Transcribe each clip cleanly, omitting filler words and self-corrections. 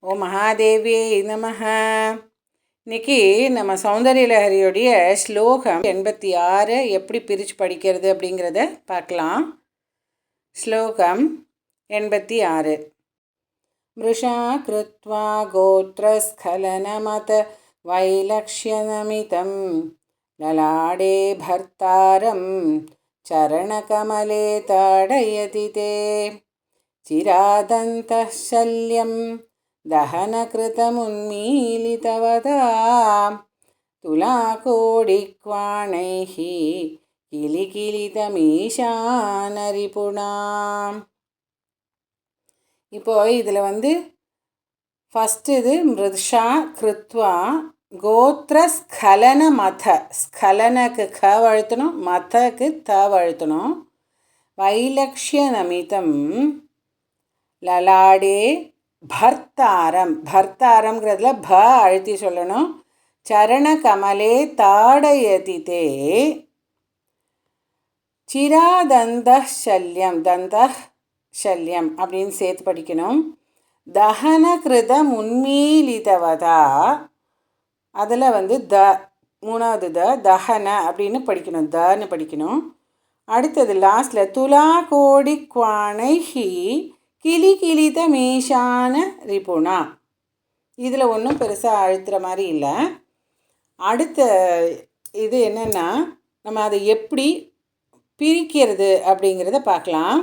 ஓ மகாதேவியே நமஹ. இன்னைக்கு நம்ம சௌந்தர்யலஹரியுடைய ஸ்லோகம் 86 எப்படி பிரித்து படிக்கிறது அப்படிங்கிறத பார்க்கலாம். ஸ்லோகம் 86. மிருஷா கிருத்வா கோத்ரஸ்கலனமத வைலக்ஷ்யநமிதம் லலாடே பர்த்தாரம் சரணகமலே தாடயதி தே சிராதந்தः சல்யம் दहनकृतमुन्मीलितवदा तुलाकोडिक्वाणैः किलिकिलितमीशानरिपुणाम्. இப்போ இதில் ஃபஸ்ட்டு இது மிருஷா கிருத்வா கோத்திர ஸ்கலன மத, ஸ்கலனக்கு க அழுத்தணும், மதக்கு த அழுத்தணும். வைலக்ஷ்ய நமிதம் லலாடே பர்த்தாரம், பர்த்தாரம்ங்கிறதுல ப அழுத்தி சொல்லணும். சரண கமலே தாடயதி தே சிராதந்த சல்யம், தந்த சல்யம் அப்படின்னு சேர்த்து படிக்கணும். தஹன கிருதம் உன்மீலிதவதா, அதில் த மூணாவது தஹன அப்படின்னு படிக்கணும், தன்னு படிக்கணும். அடுத்தது லாஸ்டில் துலா கோடி குவானைஹி கிளிகிளித மீஷான ரிபுணா. இதில் ஒன்றும் பெருசாக அழுத்துற மாதிரி இல்லை. அடுத்த இது என்னென்னா, நம்ம அதை எப்படி பிரிக்கிறது அப்படிங்கிறத பார்க்கலாம்.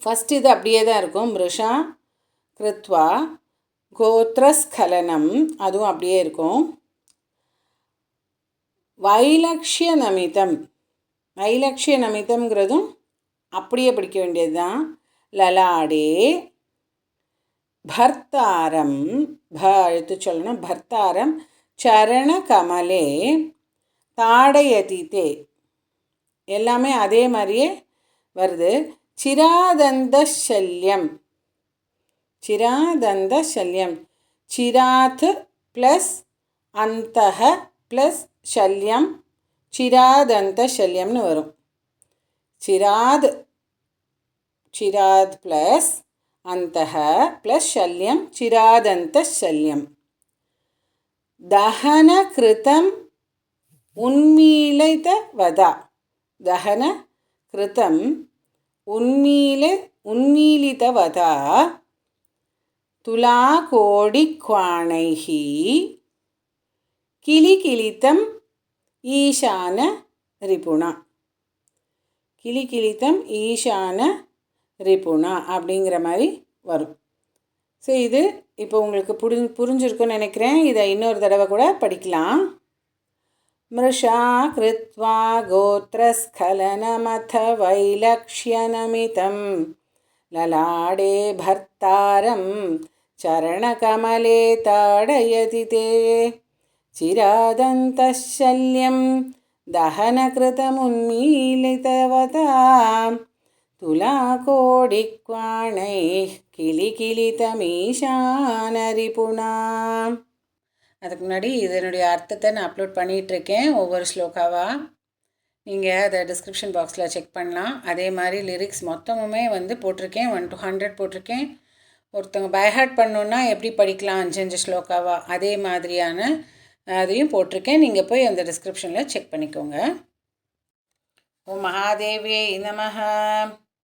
ஃபஸ்ட் இது அப்படியே தான் இருக்கும். மிருஷா கிருத்வா கோத்ரஸ்கலனம், அதுவும் அப்படியே இருக்கும். வைலக்ஷ்ய நமிதம், வைலக்ஷ்ய நமிதம்ங்கிறதும் அப்படியே படிக்க வேண்டியது தான். லலாடே பர்த்தாரம், ப அழுத்து சொல்லணும், பர்த்தாரம் சரண கமலே தாடயதி தே, எல்லாமே அதே மாதிரியே வருது. சிராதந்த சல்யம், சிராதந்த சல்யம், சிராத் ப்ளஸ் அந்தஹ ப்ளஸ் சல்யம், சிராதந்த சல்யம்னு வரும். சிராத், சிராத் ப்ளஸ் அந்தஹ ப்ளஸ் சல்யம், சிராதந்த சல்யம். தஹன கிருதம் உன்மீலிதவதா, தஹன கிருதம் உன்மீலிதவதா துலா கோடி குவாணைஹி கிளிகிளிதம் ஈசான ரிபுணா, கிளிகிளிதம் ஈசான ரிபுணா அப்படிங்கிற மாதிரி வரும். ஸோ இது இப்போ உங்களுக்கு புரிஞ்சிருக்குன்னு நினைக்கிறேன். இதை இன்னொரு தடவை கூட படிக்கலாம். மிருஷா கிருத்வா கோத்ரஸ்கலனமத வைலக்ஷ்யநமிதம் லலாடே பர்த்தாரம் சரணகமலே தாடயதி தே சிராதந்தः சல்யம் தஹனகிருதமுன்மீலிதவதா துலாகோடிக்வாணைः கிளிகிளிதமீஷானரிபுணா. அதுக்கு முன்னாடி இதனுடைய அர்த்தத்தை நான் அப்லோட் பண்ணிகிட்ருக்கேன் ஒவ்வொரு ஸ்லோகாவாக. நீங்கள் அதை டிஸ்கிரிப்ஷன் பாக்ஸில் செக் பண்ணலாம். அதே மாதிரி லிரிக்ஸ் மொத்தமுமே போட்டிருக்கேன், 1 to 100 போட்டிருக்கேன். ஒருத்தவங்க பைஹார்ட் பண்ணணுன்னா எப்படி படிக்கலாம் 5 ஸ்லோகாவாக, அதே மாதிரியான அதையும் போட்டிருக்கேன். நீங்கள் போய் அந்த டிஸ்கிரிப்ஷனில் செக் பண்ணிக்கோங்க. ஓ மகாதேவியே நமஹ.